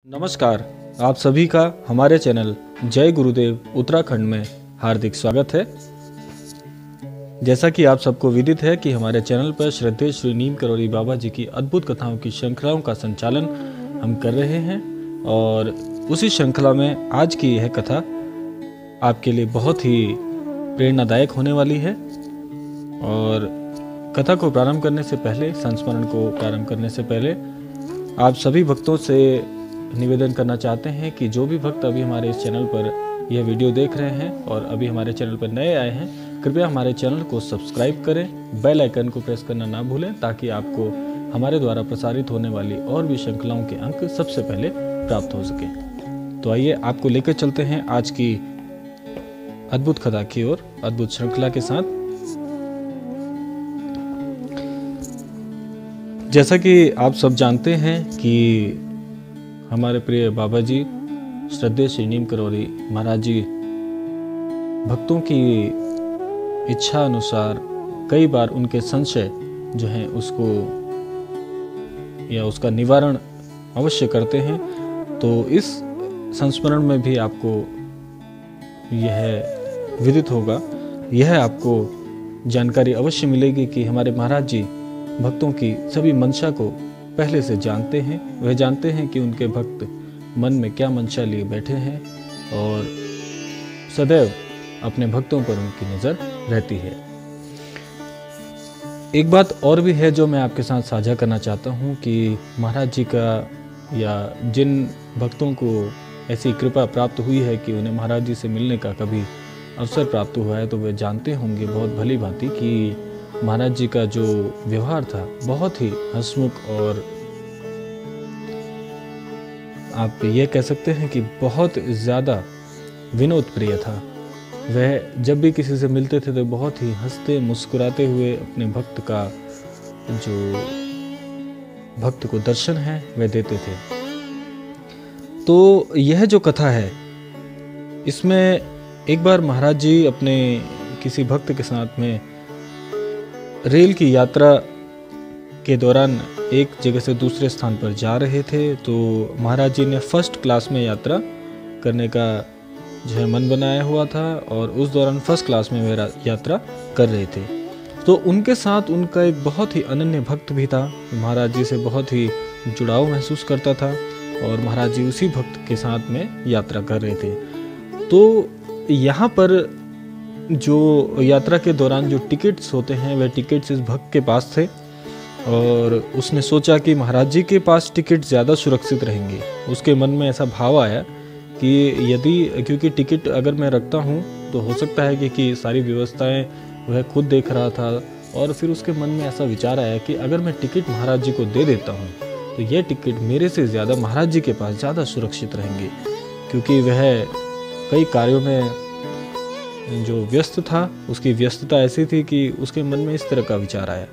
नमस्कार, आप सभी का हमारे चैनल जय गुरुदेव उत्तराखंड में हार्दिक स्वागत है। जैसा कि आप सबको विदित है कि हमारे चैनल पर श्रद्धेय श्री नीम करौली बाबा जी की अद्भुत कथाओं की श्रृंखलाओं का संचालन हम कर रहे हैं और उसी श्रृंखला में आज की यह कथा आपके लिए बहुत ही प्रेरणादायक होने वाली है। और कथा को प्रारंभ करने से पहले, संस्मरण को प्रारंभ करने से पहले आप सभी भक्तों से निवेदन करना चाहते हैं कि जो भी भक्त अभी हमारे इस चैनल पर यह वीडियो देख रहे हैं और अभी हमारे चैनल पर नए आए हैं, कृपया हमारे चैनल को सब्सक्राइब करें, बेल आइकन को प्रेस करना ना भूलें ताकि आपको हमारे द्वारा प्रसारित होने वाली और भी श्रृंखलाओं के अंक सबसे पहले प्राप्त हो सके। तो आइए आपको लेकर चलते हैं आज की अद्भुत कथा की ओर, अद्भुत श्रृंखला के साथ। जैसा कि आप सब जानते हैं कि हमारे प्रिय बाबा जी श्रद्धेय श्री नीम करौली महाराज जी भक्तों की इच्छा अनुसार कई बार उनके संशय जो हैं उसको या उसका निवारण अवश्य करते हैं। तो इस संस्मरण में भी आपको यह विदित होगा, यह आपको जानकारी अवश्य मिलेगी कि हमारे महाराज जी भक्तों की सभी मंशा को पहले से जानते हैं। वह जानते हैं कि उनके भक्त मन में क्या मंशा लिए बैठे हैं और सदैव अपने भक्तों पर उनकी नज़र रहती है। एक बात और भी है जो मैं आपके साथ साझा करना चाहता हूँ कि महाराज जी का या जिन भक्तों को ऐसी कृपा प्राप्त हुई है कि उन्हें महाराज जी से मिलने का कभी अवसर प्राप्त हुआ है, तो वे जानते होंगे बहुत भली भांति कि महाराज जी का जो व्यवहार था बहुत ही हंसमुख और आप ये कह सकते हैं कि बहुत ज़्यादा विनोद प्रिय था। वह जब भी किसी से मिलते थे तो बहुत ही हंसते मुस्कुराते हुए अपने भक्त को दर्शन है वह देते थे। तो यह जो कथा है इसमें एक बार महाराज जी अपने किसी भक्त के साथ में रेल की यात्रा के दौरान एक जगह से दूसरे स्थान पर जा रहे थे। तो महाराज जी ने फर्स्ट क्लास में यात्रा करने का जो है मन बनाया हुआ था और उस दौरान फर्स्ट क्लास में वे यात्रा कर रहे थे। तो उनके साथ उनका एक बहुत ही अनन्य भक्त भी था, महाराज जी से बहुत ही जुड़ाव महसूस करता था और महाराज जी उसी भक्त के साथ में यात्रा कर रहे थे। तो यहाँ पर जो यात्रा के दौरान जो टिकट्स होते हैं वह टिकट्स इस भक्त के पास थे और उसने सोचा कि महाराज जी के पास टिकट ज़्यादा सुरक्षित रहेंगे। उसके मन में ऐसा भाव आया कि क्योंकि टिकट अगर मैं रखता हूँ तो हो सकता है कि सारी व्यवस्थाएं वह खुद देख रहा था और फिर उसके मन में ऐसा विचार आया कि अगर मैं टिकट महाराज जी को दे देता हूँ तो यह टिकट मेरे से ज़्यादा महाराज जी के पास ज़्यादा सुरक्षित रहेंगे, क्योंकि वह कई कार्यों में जो व्यस्त था, उसकी व्यस्तता ऐसी थी कि उसके मन में इस तरह का विचार आया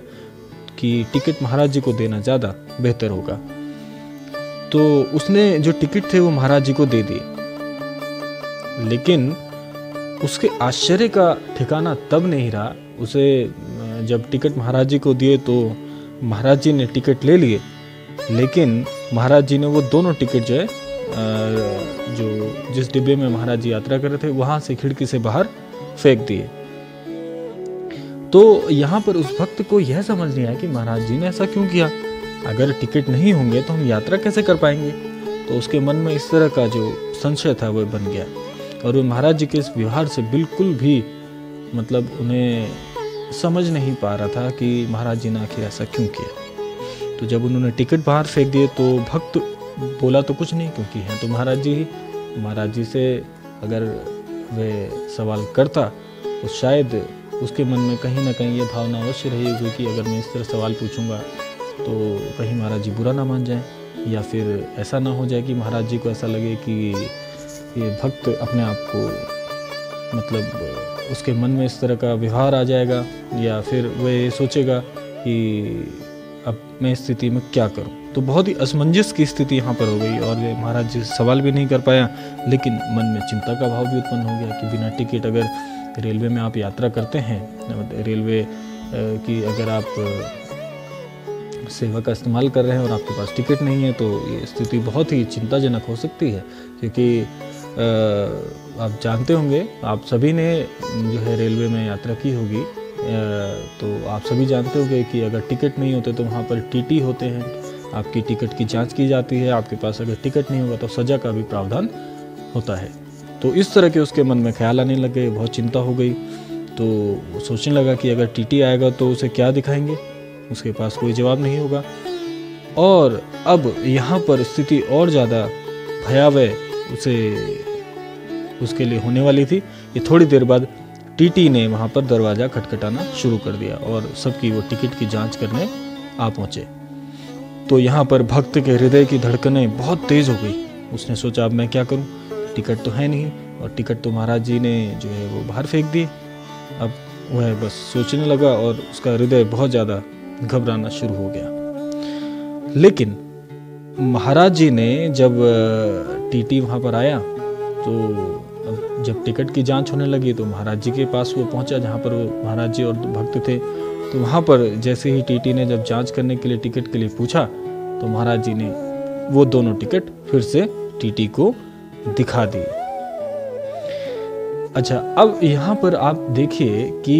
कि टिकट महाराज जी को देना ज़्यादा बेहतर होगा। तो उसने जो टिकट थे वो महाराज जी को दे दिए, लेकिन उसके आश्चर्य का ठिकाना तब नहीं रहा। उसे जब टिकट महाराज जी को दिए तो महाराज जी ने टिकट ले लिए, लेकिन महाराज जी ने वो दोनों टिकट जो है जो जिस डिब्बे में महाराज जी यात्रा कर रहे थे वहां से खिड़की से बाहर फेंक दिए। तो यहाँ पर उस भक्त को यह समझ नहीं आया कि महाराज जी ने ऐसा क्यों किया, अगर टिकट नहीं होंगे तो हम यात्रा कैसे कर पाएंगे। तो उसके मन में इस तरह का जो संशय था वह बन गया और वो महाराज जी के इस व्यवहार से बिल्कुल भी मतलब उन्हें समझ नहीं पा रहा था कि महाराज जी ने आखिर ऐसा क्यों किया। तो जब उन्होंने टिकट बाहर फेंक दिए तो भक्त बोला तो कुछ नहीं, क्योंकि हैं तो महाराज जी ही। महाराज जी से अगर वह सवाल करता तो शायद उसके मन में कहीं ना कहीं ये भावना अवश्य रही होगी कि अगर मैं इस तरह सवाल पूछूंगा तो कहीं महाराज जी बुरा ना मान जाएं, या फिर ऐसा ना हो जाए कि महाराज जी को ऐसा लगे कि ये भक्त अपने आप को मतलब उसके मन में इस तरह का व्यवहार आ जाएगा, या फिर वह ये सोचेगा कि अब मैं इस स्थिति में क्या करूं। तो बहुत ही असमंजस की स्थिति यहाँ पर हो गई और वे महाराज जी सवाल भी नहीं कर पाया, लेकिन मन में चिंता का भाव भी उत्पन्न हो गया कि बिना टिकट अगर रेलवे में आप यात्रा करते हैं, रेलवे की अगर आप सेवा का इस्तेमाल कर रहे हैं और आपके पास टिकट नहीं है, तो ये स्थिति बहुत ही चिंताजनक हो सकती है। क्योंकि आप जानते होंगे, आप सभी ने जो है रेलवे में यात्रा की होगी, तो आप सभी जानते होंगे कि अगर टिकट नहीं होते तो वहाँ पर टीटी होते हैं, आपकी टिकट की जांच की जाती है। आपके पास अगर टिकट नहीं होगा तो सज़ा का भी प्रावधान होता है। तो इस तरह के उसके मन में ख्याल आने लग गए, बहुत चिंता हो गई। तो वो सोचने लगा कि अगर टीटी आएगा तो उसे क्या दिखाएंगे, उसके पास कोई जवाब नहीं होगा। और अब यहाँ पर स्थिति और ज़्यादा भयावह उसके लिए होने वाली थी। ये थोड़ी देर बाद टीटी ने वहाँ पर दरवाज़ा खटखटाना शुरू कर दिया और सबकी वो टिकट की जांच करने आ पहुँचे। तो यहाँ पर भक्त के हृदय की धड़कनें बहुत तेज़ हो गई। उसने सोचा, अब मैं क्या करूँ, टिकट तो है नहीं, और टिकट तो महाराज जी ने जो है वो बाहर फेंक दी। अब वह बस सोचने लगा और उसका हृदय बहुत ज़्यादा घबराना शुरू हो गया। लेकिन महाराज जी ने जब टीटी वहाँ पर आया, तो अब जब टिकट की जांच होने लगी तो महाराज जी के पास वो पहुँचा, जहाँ पर वो महाराज जी और भक्त थे। तो वहाँ पर जैसे ही टीटी ने जब जांच करने के लिए टिकट के लिए पूछा, तो महाराज जी ने वो दोनों टिकट फिर से टीटी को दिखा दिए। अच्छा, अब यहाँ पर आप देखिए कि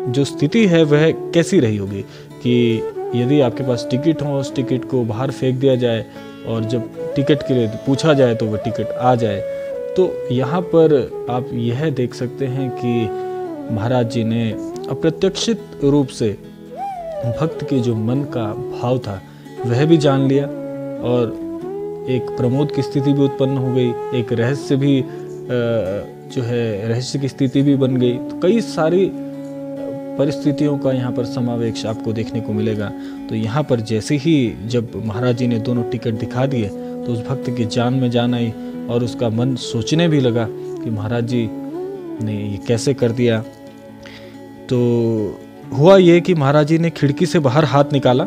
जो स्थिति है वह कैसी रही होगी कि यदि आपके पास टिकट हो, उस टिकट को बाहर फेंक दिया जाए और जब टिकट के लिए पूछा जाए तो वह टिकट आ जाए। तो यहाँ पर आप यह देख सकते हैं कि महाराज जी ने अप्रत्याशित रूप से भक्त के जो मन का भाव था वह भी जान लिया, और एक प्रमोद की स्थिति भी उत्पन्न हो गई, एक रहस्य भी जो है रहस्य की स्थिति भी बन गई। तो कई सारी परिस्थितियों का यहाँ पर समावेश आपको देखने को मिलेगा। तो यहाँ पर जैसे ही जब महाराज जी ने दोनों टिकट दिखा दिए तो उस भक्त की जान में जान आई और उसका मन सोचने भी लगा कि महाराज जी ने ये कैसे कर दिया। तो हुआ ये कि महाराज जी ने खिड़की से बाहर हाथ निकाला।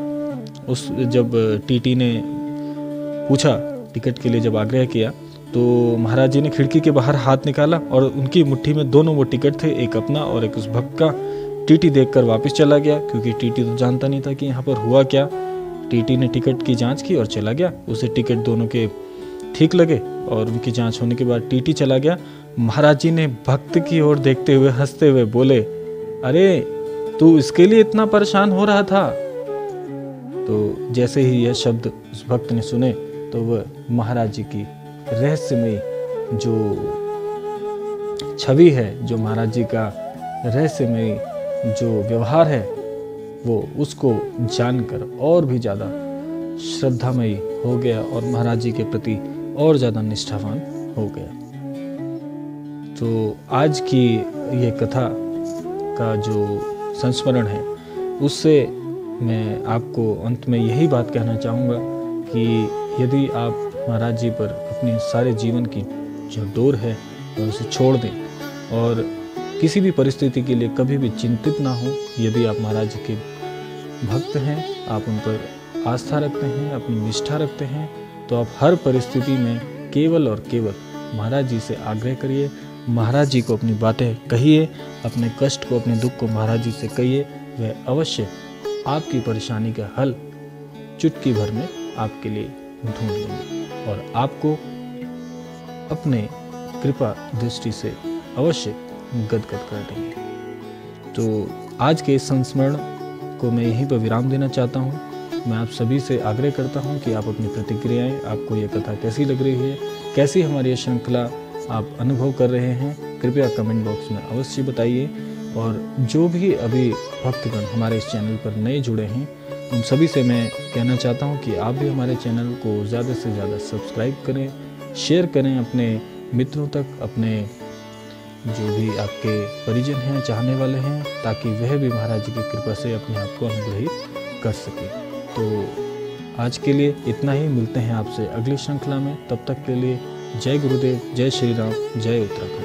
जब टीटी ने पूछा, टिकट के लिए जब आग्रह किया, तो महाराज जी ने खिड़की के बाहर हाथ निकाला और उनकी मुट्ठी में दोनों वो टिकट थे, एक अपना और एक उस भक्त का। टीटी देखकर वापस चला गया, क्योंकि टीटी तो जानता नहीं था कि यहाँ पर हुआ क्या। टीटी ने टिकट की जांच की और चला गया। उसे टिकट दोनों के ठीक लगे और उनकी जांच होने के बाद टीटी चला गया। महाराज जी ने भक्त की ओर देखते हुए हंसते हुए बोले, अरे तू इसके लिए इतना परेशान हो रहा था। तो जैसे ही यह शब्द उस भक्त ने सुने तो वह महाराज जी की रहस्यमयी जो छवि है, जो महाराज जी का रहस्यमयी जो व्यवहार है, वो उसको जानकर और भी ज़्यादा श्रद्धामयी हो गया और महाराज जी के प्रति और ज़्यादा निष्ठावान हो गया। तो आज की ये कथा का जो संस्मरण है, उससे मैं आपको अंत में यही बात कहना चाहूँगा कि यदि आप महाराज जी पर अपने सारे जीवन की जो डोर है उसे छोड़ दें और किसी भी परिस्थिति के लिए कभी भी चिंतित ना हो। यदि आप महाराज जी के भक्त हैं, आप उन पर आस्था रखते हैं, अपनी निष्ठा रखते हैं, तो आप हर परिस्थिति में केवल और केवल महाराज जी से आग्रह करिए, महाराज जी को अपनी बातें कहिए, अपने कष्ट को, अपने दुख को महाराज जी से कहिए। वह अवश्य आपकी परेशानी का हल चुटकी भर में आपके लिए ढूंढ लेंगे और आपको अपने कृपा दृष्टि से अवश्य गदगद कर देंगे। तो आज के इस संस्मरण को मैं यहीं पर विराम देना चाहता हूँ। मैं आप सभी से आग्रह करता हूँ कि आप अपनी प्रतिक्रियाएं, आपको ये कथा कैसी लग रही है, कैसी हमारी ये श्रृंखला आप अनुभव कर रहे हैं, कृपया कमेंट बॉक्स में अवश्य बताइए। और जो भी अभी भक्तगण हमारे इस चैनल पर नए जुड़े हैं, उन सभी से मैं कहना चाहता हूँ कि आप भी हमारे चैनल को ज़्यादा से ज़्यादा सब्सक्राइब करें, शेयर करें अपने मित्रों तक, अपने जो भी आपके परिजन हैं, चाहने वाले हैं, ताकि वह भी महाराज जी की कृपा से अपने आप को अनुग्रहित कर सके। तो आज के लिए इतना ही। मिलते हैं आपसे अगली श्रृंखला में। तब तक के लिए जय गुरुदेव, जय श्री राम, जय उत्तराखंड।